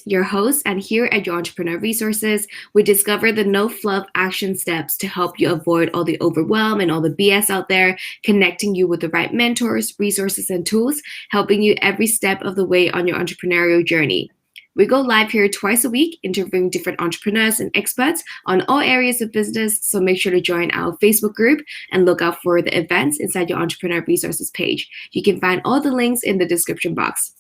Your host, and here at your Entrepreneur Resources, we discover the no-fluff action steps to help you avoid all the overwhelm and all the BS out there, connecting you with the right mentors, resources, and tools, helping you every step of the way on your entrepreneurial journey. We go live here twice a week, interviewing different entrepreneurs and experts on all areas of business, so make sure to join our Facebook group and look out for the events inside your Entrepreneur Resources page. You can find all the links in the description box.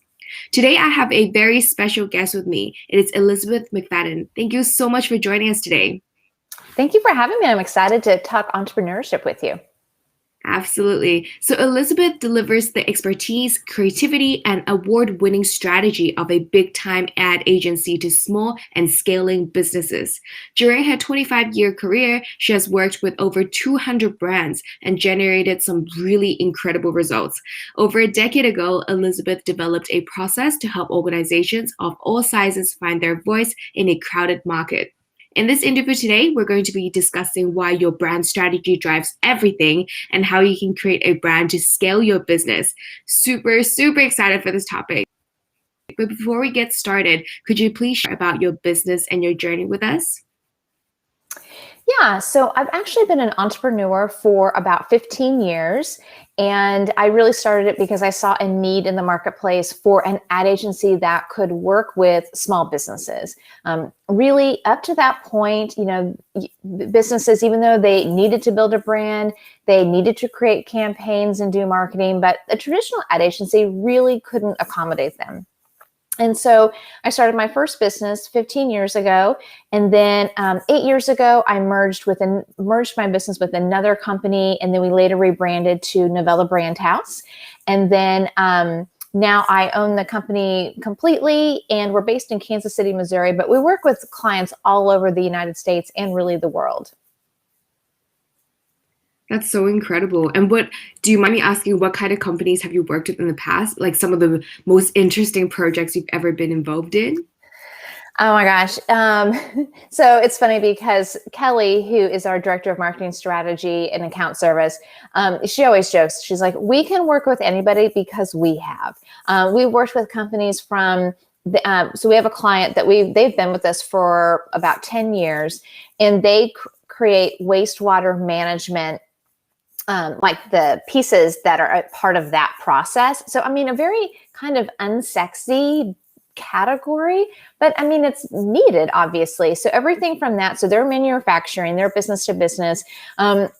Today, I have a very special guest with me. It is Elizabeth McFadden. Thank you so much for joining us today. Thank you for having me. I'm excited to talk entrepreneurship with you. Absolutely. So Elizabeth delivers the expertise, creativity, and award-winning strategy of a big-time ad agency to small and scaling businesses. During her 25-year career, she has worked with over 200 brands and generated some really incredible results. Over a decade ago, Elizabeth developed a process to help organizations of all sizes find their voice in a crowded market. In this interview today, we're going to be discussing why your brand strategy drives everything and how you can create a brand to scale your business. Super, super excited for this topic. But before we get started, could you please share about your business and your journey with us? Yeah, so I've actually been an entrepreneur for about 15 years, and I really started it because I saw a need in the marketplace for an ad agency that could work with small businesses. Really, up to that point, businesses, even though they needed to build a brand, they needed to create campaigns and do marketing, but a traditional ad agency really couldn't accommodate them. And so I started my first business 15 years ago. And then 8 years ago, I merged my business with another company. And then we later rebranded to Novella Brand House. And then now I own the company completely, and we're based in Kansas City, Missouri, but we work with clients all over the United States and really the world. That's so incredible. And do you mind me asking, what kind of companies have you worked with in the past? Like some of the most interesting projects you've ever been involved in? Oh my gosh. So it's funny because Kelly, who is our director of marketing strategy and account service, she always jokes. She's like, we can work with anybody because we have. We've worked with companies from so we have a client that they've been with us for about 10 years, and they create wastewater management, like the pieces that are a part of that process. So, I mean, a very kind of unsexy category, but I mean, it's needed, obviously. So everything from that, so they're manufacturing, they're business to business.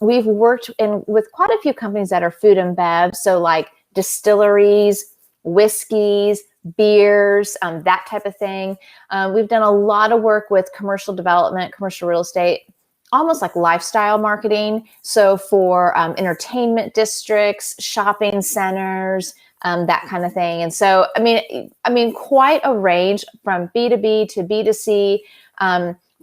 We've worked with quite a few companies that are food and bev. So like distilleries, whiskeys, beers, that type of thing. We've done a lot of work with commercial development, commercial real estate, almost like lifestyle marketing. So for entertainment districts, shopping centers, that kind of thing. And so, I mean, quite a range from B2B to B2C,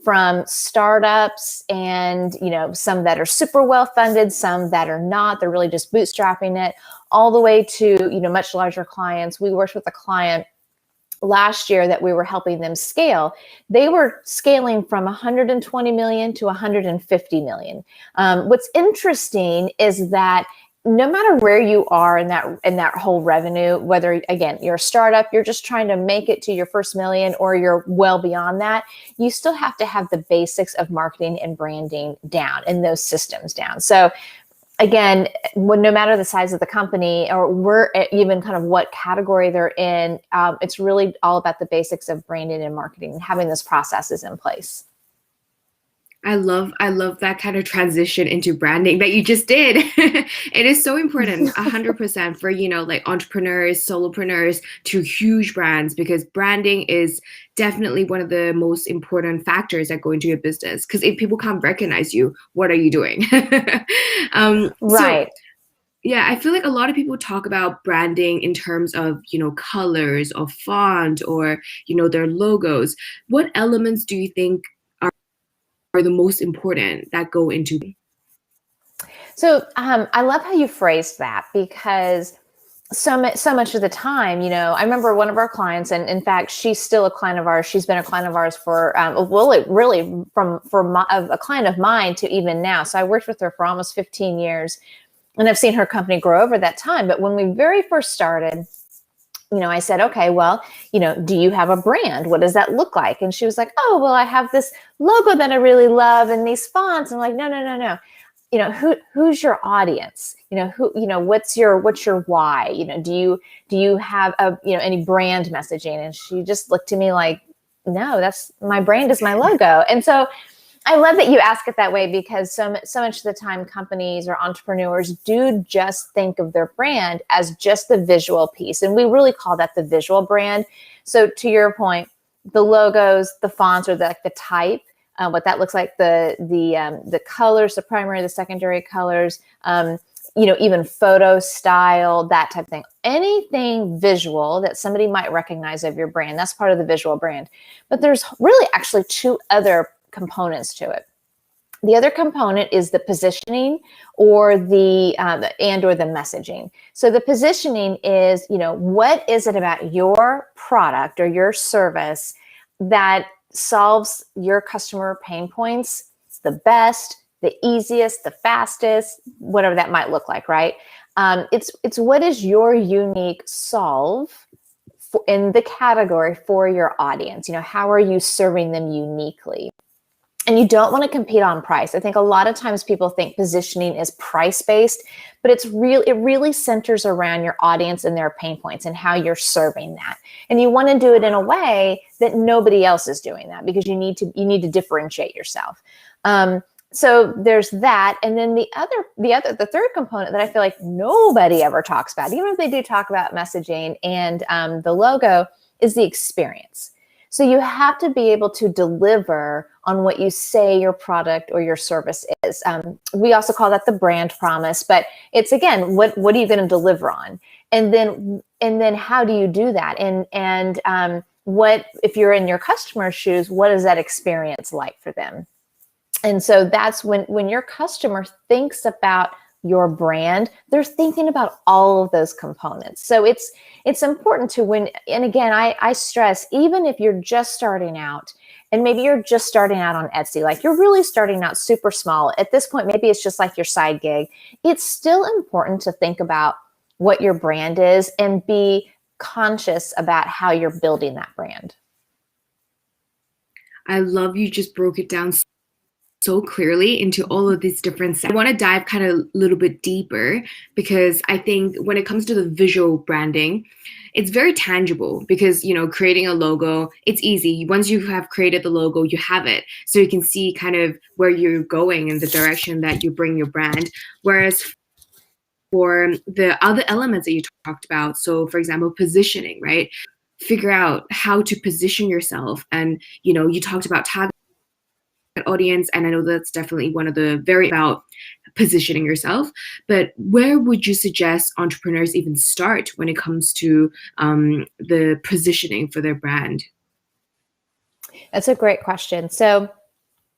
from startups and, some that are super well funded, some that are not, they're really just bootstrapping it, all the way to, much larger clients. We worked with a client last year that we were helping them scale. They were scaling from 120 million to 150 million. What's interesting is that no matter where you are in that whole revenue, whether, again, you're a startup, you're just trying to make it to your first million, or you're well beyond that, you still have to have the basics of marketing and branding down and those systems down. So again, no matter the size of the company or even kind of what category they're in, it's really all about the basics of branding and marketing and having those processes in place. I love that kind of transition into branding that you just did. It is so important, 100% for, like entrepreneurs, solopreneurs to huge brands, because branding is definitely one of the most important factors that go into your business. Because if people can't recognize you, what are you doing? Right. So, yeah, I feel like a lot of people talk about branding in terms of, colors or font or, their logos. What elements do you think are the most important that go into? So I love how you phrased that, because so much of the time, I remember one of our clients, and in fact, she's still a client of ours. She's been a client of ours for, really from a client of mine to even now. So I worked with her for almost 15 years, and I've seen her company grow over that time. But when we very first started, I said, okay, well, do you have a brand? What does that look like? And she was like, oh, well, I have this logo that I really love and these fonts. I'm like, no, no, no, no. Who's your audience? What's your why? Do you have any brand messaging? And she just looked to me like, no, that's my brand is my logo. And so I love that you ask it that way, because so much of the time companies or entrepreneurs do just think of their brand as just the visual piece. And we really call that the visual brand. So to your point, the logos, the fonts, or the type, what that looks like, the colors, the primary, the secondary colors, even photo style, that type of thing. Anything visual that somebody might recognize of your brand, that's part of the visual brand. But there's really actually two other components to it. The other component is the positioning or the messaging. So the positioning is, what is it about your product or your service that solves your customer pain points the best, the easiest, the fastest, whatever that might look like, right? It's what is your unique solve in the category for your audience? How are you serving them uniquely? And you don't want to compete on price. I think a lot of times people think positioning is price-based, but it really centers around your audience and their pain points and how you're serving that. And you want to do it in a way that nobody else is doing that, because you need to differentiate yourself. So there's that. And then the third component that I feel like nobody ever talks about, even if they do talk about messaging and the logo, is the experience. So you have to be able to deliver on what you say your product or your service is. We also call that the brand promise, but it's, again, what are you going to deliver on? And then how do you do that? And what, if you're in your customer's shoes, what is that experience like for them? And so that's when your customer thinks about your brand, they're thinking about all of those components. So it's important to and again, I stress, even if you're just starting out, and maybe you're just starting out on Etsy, like you're really starting out super small. At this point, maybe it's just like your side gig. It's still important to think about what your brand is and be conscious about how you're building that brand. I love you just broke it down so clearly into all of these different I want to dive kind of a little bit deeper, because I think when it comes to the visual branding, it's very tangible, because creating a logo, it's easy. Once you have created the logo, you have it, so you can see kind of where you're going and the direction that you bring your brand. Whereas for the other elements that you talked about, so for example, positioning, right? Figure out how to position yourself. And you talked about audience, and I know that's definitely one of the very about positioning yourself. But where would you suggest entrepreneurs even start when it comes to the positioning for their brand? That's a great question. So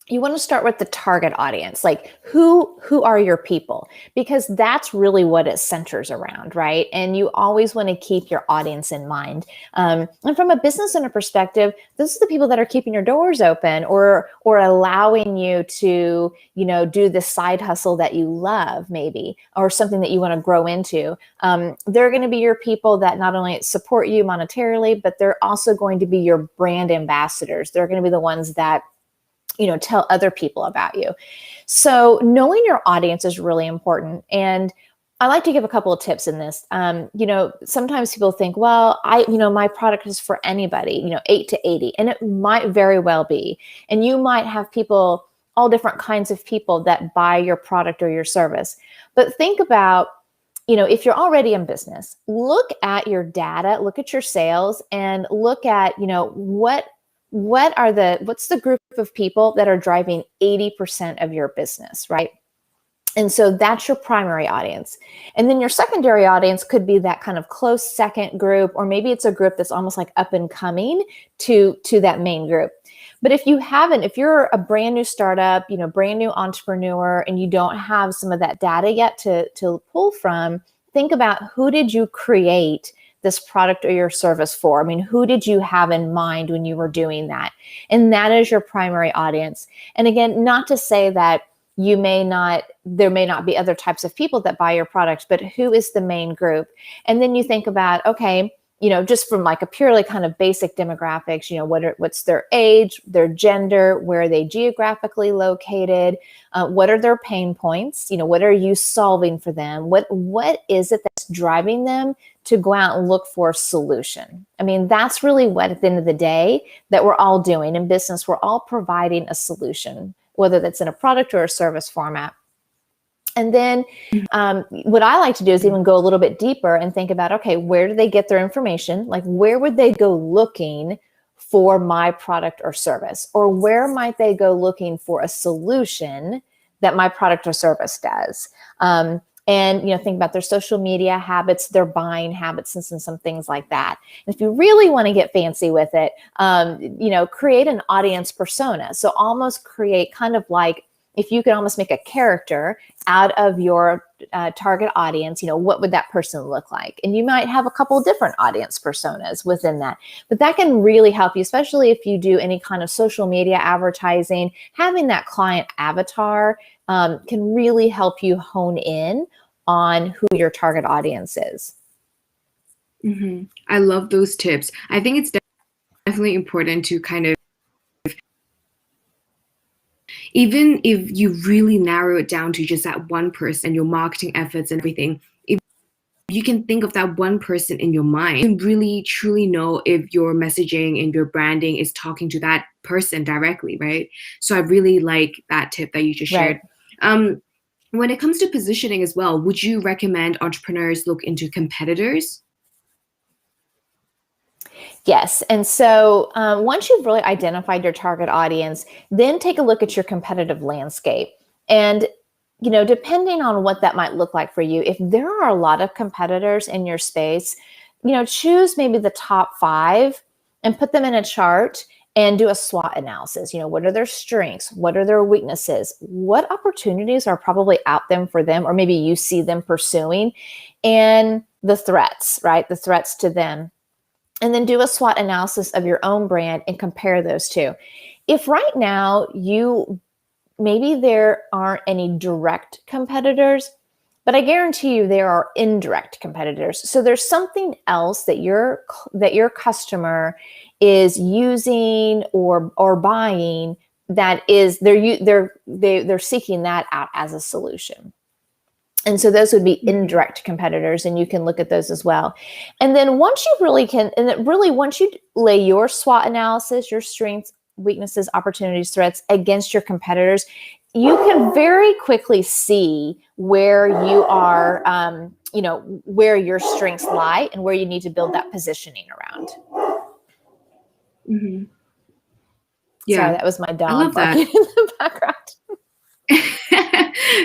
you want to start with the target audience, like who are your people? Because that's really what it centers around, right? And you always want to keep your audience in mind. And from a business owner perspective, those are the people that are keeping your doors open or allowing you to, do the side hustle that you love, maybe, or something that you want to grow into. They're going to be your people that not only support you monetarily, but they're also going to be your brand ambassadors. They're going to be the ones that tell other people about you. So knowing your audience is really important. And I like to give a couple of tips in this. Sometimes people think, well, my product is for anybody, 8 to 80, and it might very well be. And you might have people, all different kinds of people that buy your product or your service. But think about, if you're already in business, look at your data, look at your sales, and look at, what's the group of people that are driving 80% of your business, right? And so that's your primary audience. And then your secondary audience could be that kind of close second group, or maybe it's a group that's almost like up and coming to that main group. But if you're a brand new startup, brand new entrepreneur, and you don't have some of that data yet to pull from, think about, who did you create this product or your service for? I mean, who did you have in mind when you were doing that? And that is your primary audience. And again, not to say that there may not be other types of people that buy your product, but who is the main group? And then you think about, okay, just from like a purely kind of basic demographics, what's their age, their gender, where are they geographically located, what are their pain points, what are you solving for them, what is it that's driving them to go out and look for a solution. I mean, that's really what at the end of the day that we're all doing in business. We're all providing a solution, whether that's in a product or a service format. And then what I like to do is even go a little bit deeper and think about, okay, where do they get their information? Like, where would they go looking for my product or service? Or where might they go looking for a solution that my product or service does? And, think about their social media habits, their buying habits, and some things like that. And if you really want to get fancy with it, create an audience persona. So almost create kind of like, if you could almost make a character out of your target audience, what would that person look like? And you might have a couple of different audience personas within that. But that can really help you, especially if you do any kind of social media advertising. Having that client avatar can really help you hone in on who your target audience is. Mm-hmm. I love those tips. I think it's definitely important to kind of, even if you really narrow it down to just that one person, your marketing efforts and everything, if you can think of that one person in your mind, you can really truly know if your messaging and your branding is talking to that person directly, right? So I really like that tip that you just shared. When it comes to positioning as well, would you recommend entrepreneurs look into competitors? Yes. And so once you've really identified your target audience, then take a look at your competitive landscape. And, depending on what that might look like for you, if there are a lot of competitors in your space, choose maybe the top 5 and put them in a chart and do a SWOT analysis. What are their strengths? What are their weaknesses? What opportunities are probably out there for them, or maybe you see them pursuing, and the threats, right? The threats to them. And then do a SWOT analysis of your own brand and compare those two. If right now maybe there aren't any direct competitors, but I guarantee you there are indirect competitors. So there's something else that your customer is using or buying that is they're seeking that out as a solution. And so those would be indirect competitors, and you can look at those as well. And then once you lay your SWOT analysis, your strengths, weaknesses, opportunities, threats against your competitors, you can very quickly see where you are, where your strengths lie and where you need to build that positioning around. Mm-hmm. Yeah. Sorry, that was my dog barking in the background.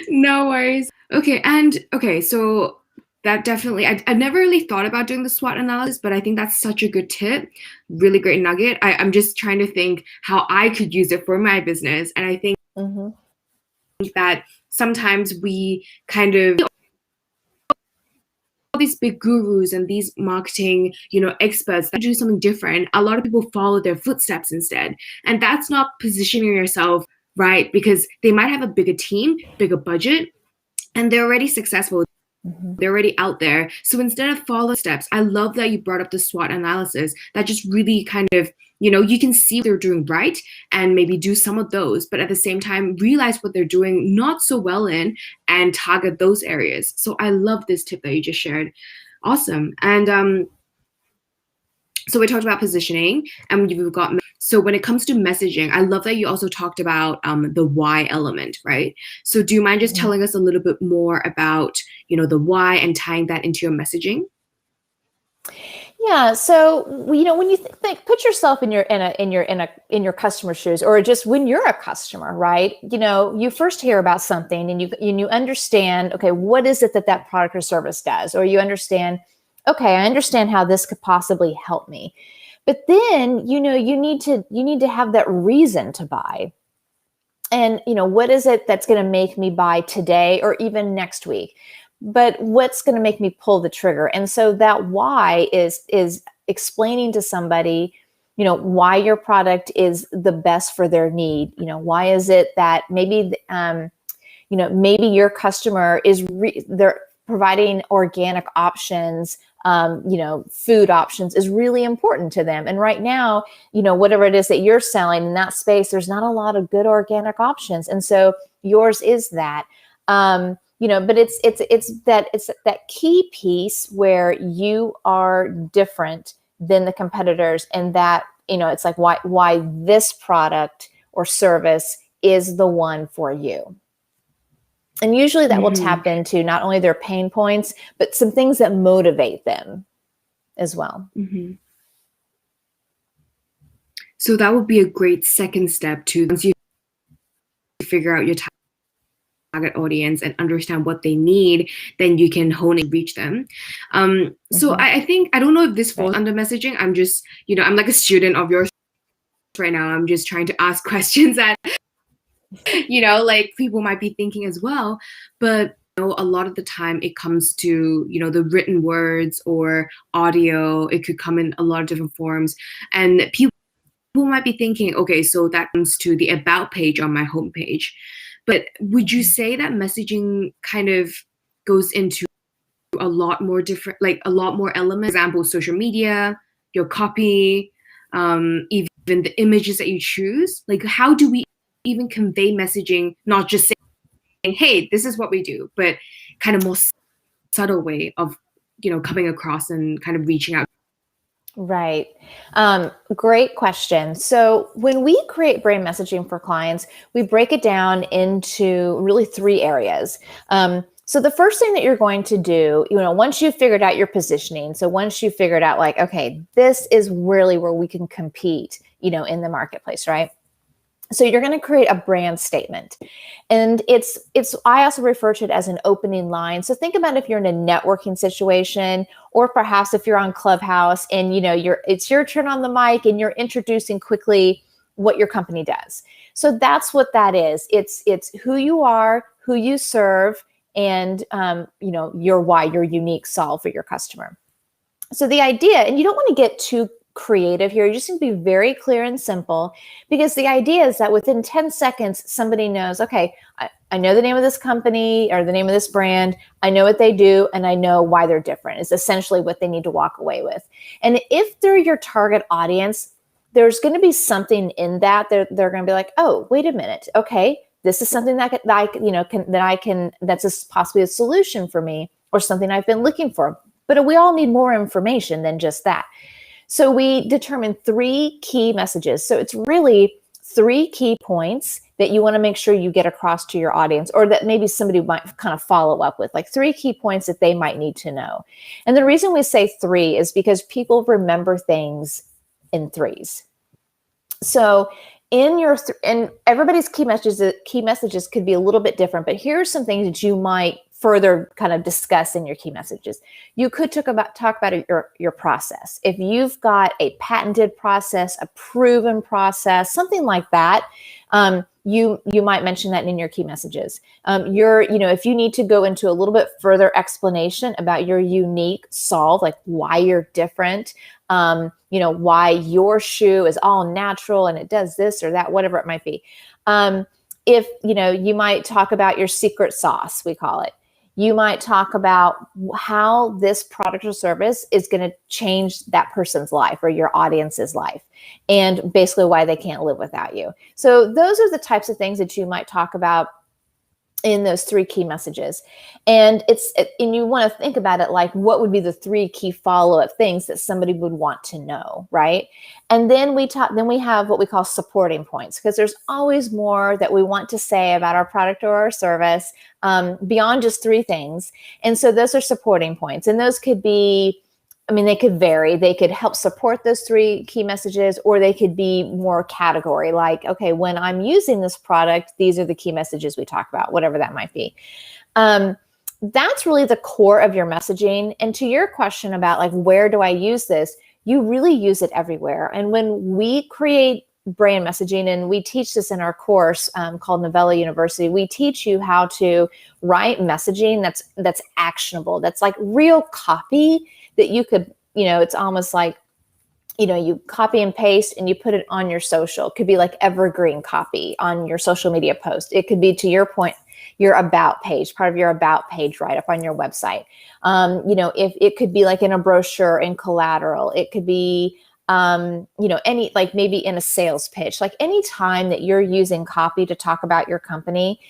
No worries. Okay, so that definitely, I've never really thought about doing the SWOT analysis, but I think that's such a good tip. Really great nugget. I'm just trying to think how I could use it for my business. And I think that sometimes we kind of, all these big gurus and these marketing, experts that do something different, a lot of people follow their footsteps instead. And that's not positioning yourself right, because they might have a bigger team, bigger budget, and they're already successful. They're already out there. So instead of follow steps, I love that you brought up the SWOT analysis. That just really kind of, you can see what they're doing right and maybe do some of those, but at the same time, realize what they're doing not so well in and target those areas. So I love this tip that you just shared. Awesome. And so we talked about positioning, and we've got, so when it comes to messaging, I love that you also talked about the why element, right? So do you mind just telling us a little bit more about, the why and tying that into your messaging? Yeah. So, when you think, put yourself in your customer's shoes, or just when you're a customer, right? You first hear about something and you understand, okay, what is it that product or service does? Or you understand, okay, I understand how this could possibly help me. But then, you need to have that reason to buy. And, what is it that's going to make me buy today or even next week? But what's going to make me pull the trigger? And so that why is explaining to somebody, why your product is the best for their need. Why is it that maybe, maybe your customer is providing organic options, food options is really important to them. And right now, whatever it is that you're selling in that space, there's not a lot of good organic options. And so yours is that. But it's that key piece where you are different than the competitors, and that, it's like why this product or service is the one for you. And usually that will tap into not only their pain points, but some things that motivate them as well. So that would be a great second step to, once you figure out your target audience and understand what they need, then you can hone and reach them. So I think, I don't know if this falls under messaging. I'm just, I'm like a student of yours right now. I'm just trying to ask questions that, like people might be thinking as well. But a lot of the time it comes to, the written words or audio. It could come in a lot of different forms. And people might be thinking, okay, so that comes to the about page on my homepage. But would you say that messaging kind of goes into a lot more different, like a lot more elements? For example, social media, your copy, even the images that you choose. Like, how do we even convey messaging, not just saying, hey, this is what we do, but kind of more subtle way of, coming across and kind of reaching out? Right. Great question. So when we create brand messaging for clients, we break it down into really 3 areas. So the first thing that you're going to do, once you've figured out your positioning, so once you've figured out like, okay, this is really where we can compete, in the marketplace, right? So you're going to create a brand statement, and I also refer to it as an opening line. So think about if you're in a networking situation, or perhaps if you're on Clubhouse and, it's your turn on the mic and you're introducing quickly what your company does. So that's what that is. It's who you are, who you serve, and, your why, your unique solve for your customer. So the idea, and you don't want to get too creative here. You just need to be very clear and simple, because the idea is that within 10 seconds, somebody knows, okay, I know the name of this company or the name of this brand. I know what they do, and I know why they're different. It's essentially what they need to walk away with. And if they're your target audience, there's going to be something in that. They're going to be like, oh, wait a minute. Okay, this is something that's possibly a solution for me, or something I've been looking for. But we all need more information than just that. So we determine 3 key messages. So it's really 3 key points that you want to make sure you get across to your audience, or that maybe somebody might kind of follow up with, like 3 key points that they might need to know. And the reason we say 3 is because people remember things in 3s. So and everybody's key messages could be a little bit different, but here are some things that you might further kind of discuss in your key messages. You could talk about your process. If you've got a patented process, a proven process, something like that, you might mention that in your key messages. If you need to go into a little bit further explanation about your unique solve, like why you're different, why your shoe is all natural and it does this or that, whatever it might be. If you might talk about your secret sauce, we call it. You might talk about how this product or service is going to change that person's life or your audience's life, and basically why they can't live without you. So those are the types of things that you might talk about in those 3 key messages. And you want to think about it like, what would be the 3 key follow-up things that somebody would want to know, right? And then we have what we call supporting points, because there's always more that we want to say about our product or our service beyond just 3 things. And so those are supporting points, and those could be, they could vary. They could help support those 3 key messages, or they could be more category, like, okay, when I'm using this product, these are the key messages we talk about, whatever that might be. That's really the core of your messaging. And to your question about like, where do I use this? You really use it everywhere. And when we create brand messaging, and we teach this in our course called Novella University, we teach you how to write messaging that's actionable, that's like real copy that you could, it's almost like, you copy and paste and you put it on your social. It could be like evergreen copy on your social media post. It could be, to your point, your about page, part of your about page right up on your website. If it could be like in a brochure in collateral, it could be any, like maybe in a sales pitch, like any time that you're using copy to talk about your company,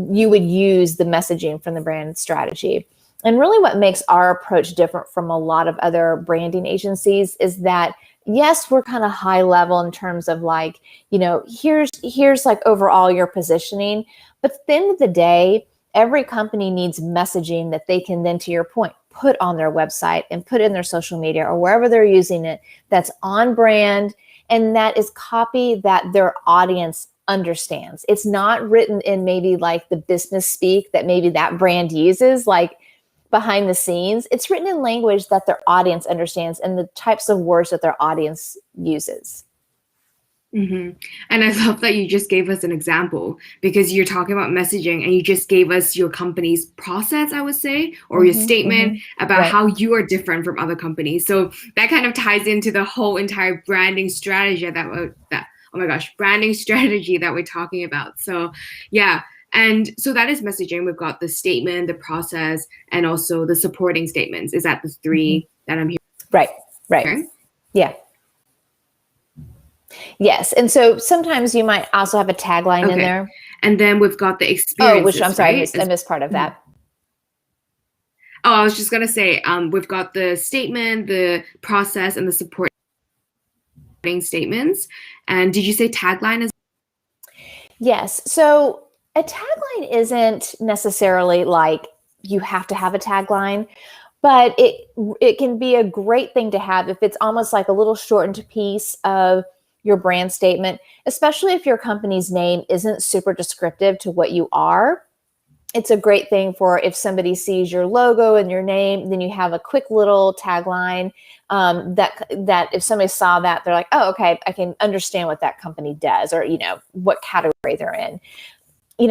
you would use the messaging from the brand strategy. And really what makes our approach different from a lot of other branding agencies is that, yes, we're kind of high level in terms of like, here's like overall your positioning. But at the end of the day, every company needs messaging that they can then, to your point, put on their website and put in their social media or wherever they're using it, that's on brand, and that is copy that their audience understands. It's not written in maybe like the business speak that maybe that brand uses, like behind the scenes. It's written in language that their audience understands and the types of words that their audience uses. Mm-hmm. And I love that you just gave us an example, because you're talking about messaging and you just gave us your company's process, I would say, or your statement about Right. how you are different from other companies. So that kind of ties into the whole entire branding strategy branding strategy that we're talking about. So yeah. And so that is messaging. We've got the statement, the process, and also the supporting statements. Is that the three that I'm hearing? Right. Yeah. Yes. And so sometimes you might also have a tagline in there. And then we've got the experiences. I'm sorry, right? I missed part of that. Oh, I was just going to say, we've got the statement, the process, and the supporting statements. And did you say tagline as well? Yes. So a tagline isn't necessarily like you have to have a tagline, but it can be a great thing to have if it's almost like a little shortened piece of your brand statement, especially if your company's name isn't super descriptive to what you are. It's a great thing for if somebody sees your logo and your name, then you have a quick little tagline that if somebody saw that, they're like, oh, okay, I can understand what that company does, or, what category they're in.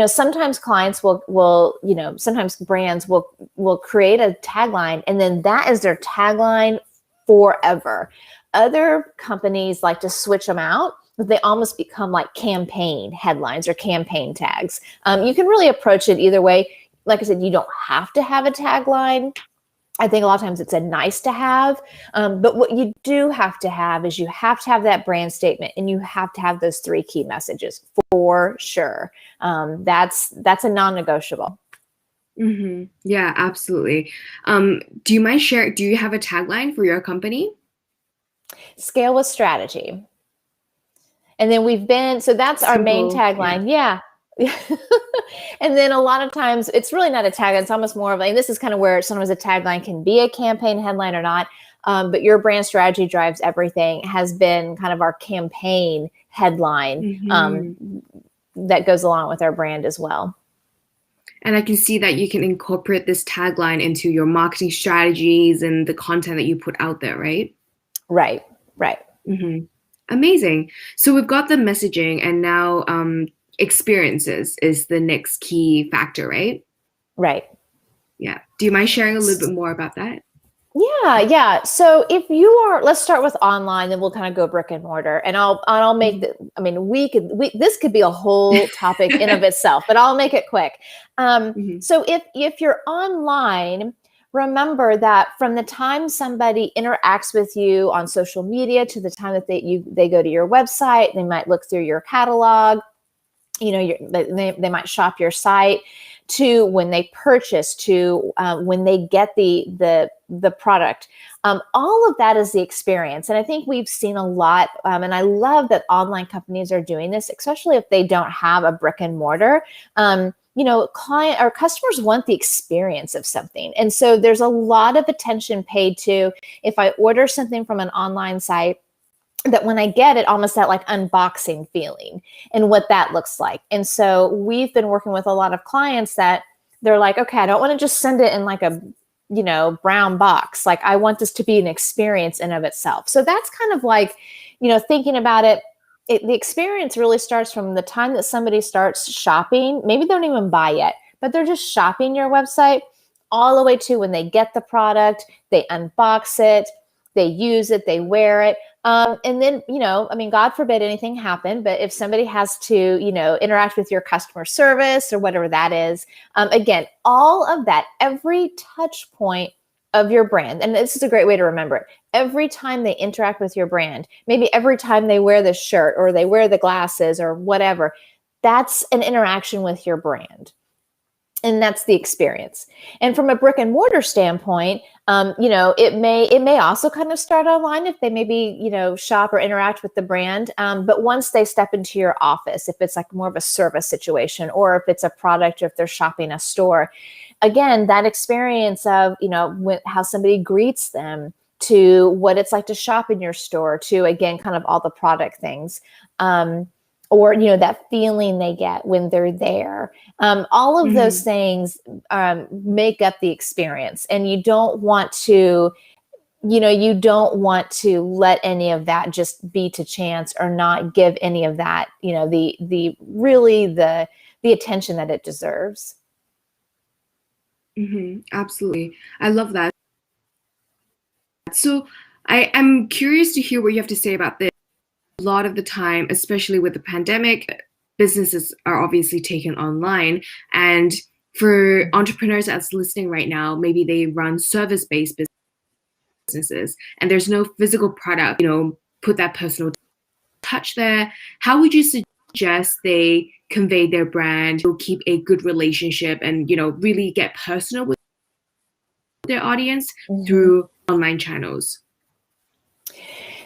Sometimes clients will sometimes brands will create a tagline and then that is their tagline forever. Other companies like to switch them out, but they almost become like campaign headlines or campaign tags. You can really approach it either way. Like I said, you don't have to have a tagline. I think a lot of times it's a nice to have, but what you do have to have is you have to have that brand statement and you have to have those three key messages for sure. That's a non-negotiable. Mm-hmm. Yeah, absolutely. Do you mind sharing, do you have a tagline for your company? Scale with strategy. And then so that's our main tagline. Yeah. And then a lot of times it's really not a tagline. It's almost more of like, this is kind of where sometimes a tagline can be a campaign headline or not. But your brand strategy drives everything has been kind of our campaign headline that goes along with our brand as well. And I can see that you can incorporate this tagline into your marketing strategies and the content that you put out there, right? Right. Mm-hmm. Amazing. So we've got the messaging, and now experiences is the next key factor, right? Right. Yeah. Do you mind sharing a little bit more about that? Yeah. So if you are, let's start with online, then we'll kind of go brick and mortar, and I'll make this could be a whole topic in of itself, but I'll make it quick. So if you're online, remember that from the time somebody interacts with you on social media to the time that they go to your website, they might look through your catalog, they might shop your site, to when they purchase, to when they get the product. All of that is the experience. And I think we've seen a lot, and I love that online companies are doing this, especially if they don't have a brick and mortar. Client or customers want the experience of something. And so there's a lot of attention paid to, if I order something from an online site, that when I get it, almost that like unboxing feeling and what that looks like. And so we've been working with a lot of clients that they're like, okay, I don't want to just send it in like a, brown box. Like I want this to be an experience in of itself. So that's kind of like, thinking about it, the experience really starts from the time that somebody starts shopping. Maybe they don't even buy yet, but they're just shopping your website, all the way to when they get the product, they unbox it, they use it, they wear it. And then, I mean, God forbid anything happen, but if somebody has to, interact with your customer service or whatever that is, again, all of that, every touch point of your brand, and this is a great way to remember it. Every time they interact with your brand, maybe every time they wear the shirt or they wear the glasses or whatever, that's an interaction with your brand. And that's the experience. And from a brick and mortar standpoint, it may also kind of start online if they maybe, shop or interact with the brand. But once they step into your office, if it's like more of a service situation, or if it's a product, or if they're shopping a store, again, that experience of, how somebody greets them, to what it's like to shop in your store, to, again, kind of all the product things. Or, that feeling they get when they're there. All of those things make up the experience. And you don't want to, let any of that just be to chance, or not give any of that, the attention that it deserves. Absolutely. I love that. So I'm curious to hear what you have to say about this. A lot of the time, especially with the pandemic, businesses are obviously taken online. And for entrepreneurs that's listening right now, maybe they run service-based businesses and there's no physical product, put that personal touch there. How would you suggest they convey their brand, keep a good relationship, and, really get personal with their audience through online channels?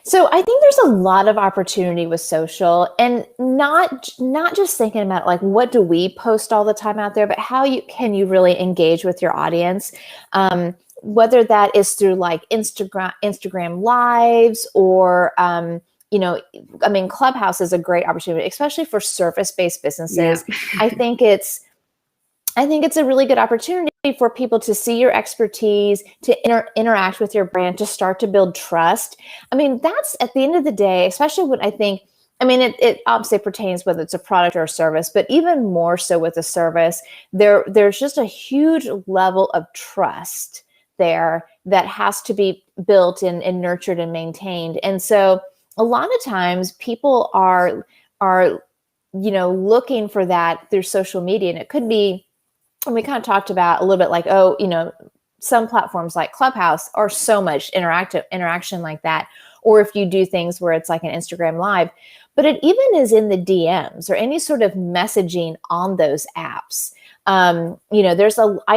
So I think there's a lot of opportunity with social, and not just thinking about like, what do we post all the time out there, but how can you really engage with your audience? Whether that is through like Instagram lives, or, Clubhouse is a great opportunity, especially for service-based businesses. Yeah. I think it's a really good opportunity for people to see your expertise, to interact with your brand, to start to build trust. I mean, that's at the end of the day, especially when it obviously pertains whether it's a product or a service, but even more so with a service, there's just a huge level of trust there that has to be built and nurtured and maintained. And so a lot of times people are looking for that through social media, and it could be, and we kind of talked about a little bit like, some platforms like Clubhouse are so much interaction like that. Or if you do things where it's like an Instagram live, but it even is in the DMs or any sort of messaging on those apps. I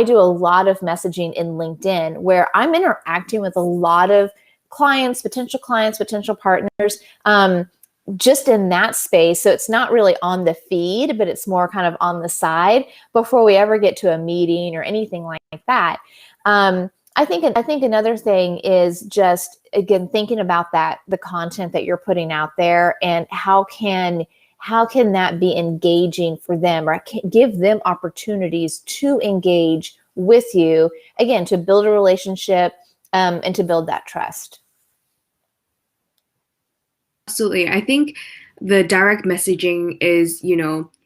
do a lot of messaging in LinkedIn where I'm interacting with a lot of potential partners, just in that space. So it's not really on the feed, but it's more kind of on the side before we ever get to a meeting or anything like that. I think another thing is just, again, thinking about the content that you're putting out there, and how can that be engaging for them, or give them opportunities to engage with you, again, to build a relationship, and to build that trust. Absolutely. I think the direct messaging is,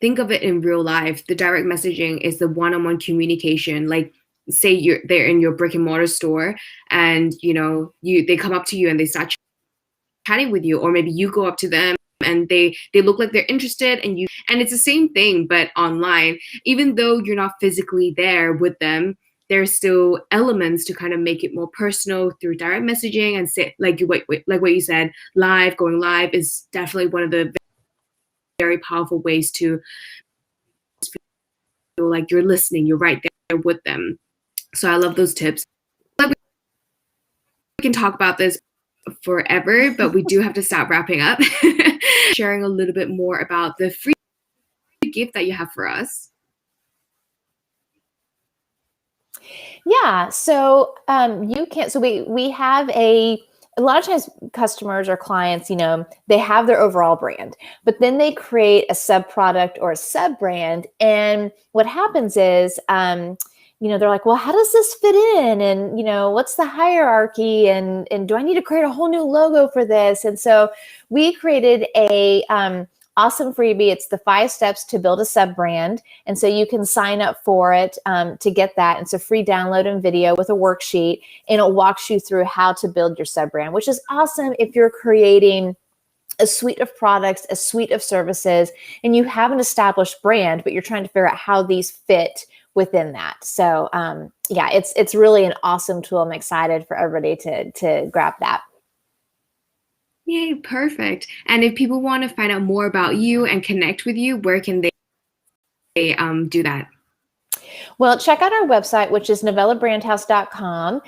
think of it in real life. The direct messaging is the one-on-one communication. Like, say they're in your brick and mortar store, and they come up to you and they start chatting with you, or maybe you go up to them and they look like they're interested, and it's the same thing but online. Even though you're not physically there with them, there's still elements to kind of make it more personal through direct messaging. And say, like what you said, going live is definitely one of the very powerful ways to feel like you're listening, you're right there with them. So I love those tips. We can talk about this forever, but we do have to start wrapping up. Sharing a little bit more about the free gift that you have for us. Yeah. So we have a lot of times customers or clients, they have their overall brand, but then they create a sub product or a sub brand. And what happens is, they're like, well, how does this fit in? And, what's the hierarchy? And do I need to create a whole new logo for this? And so we created a awesome freebie. It's the 5 steps to build a sub brand. And so you can sign up for it to get that. It's a free download and video with a worksheet, and it walks you through how to build your sub brand, which is awesome if you're creating a suite of products, a suite of services, and you have an established brand, but you're trying to figure out how these fit within that. So yeah, it's really an awesome tool. I'm excited for everybody to grab that. Yay, perfect. And if people want to find out more about you and connect with you, where can they do that? Well, check out our website, which is novellabrandhouse.com.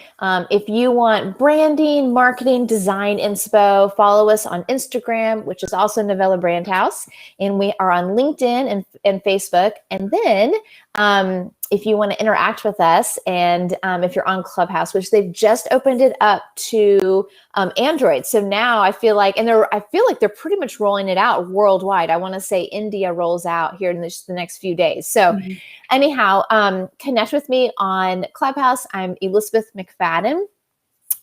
If you want branding, marketing, design inspo, follow us on Instagram, which is also Novella Brandhouse. And we are on LinkedIn and Facebook. And then if you want to interact with us, and if you're on Clubhouse, which they've just opened it up to Android. So now I feel like they're pretty much rolling it out worldwide. I want to say India rolls out here in the next few days. So anyhow, connect with me on Clubhouse. I'm Elizabeth McFadden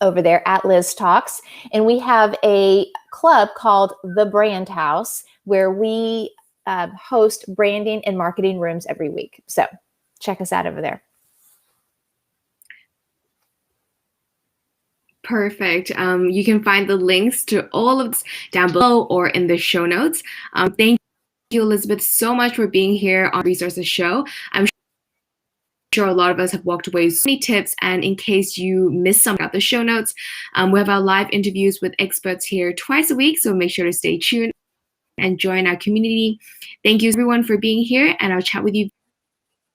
over there at Liz Talks. And we have a club called The Brand House, where we host branding and marketing rooms every week. So check us out over there. Perfect. You can find the links to all of this down below or in the show notes. Thank you, Elizabeth, so much for being here on Resources Show. I'm sure a lot of us have walked away with so many tips, and in case you missed some of the show notes, we have our live interviews with experts here twice a week, so make sure to stay tuned and join our community. Thank you everyone for being here, and I'll chat with you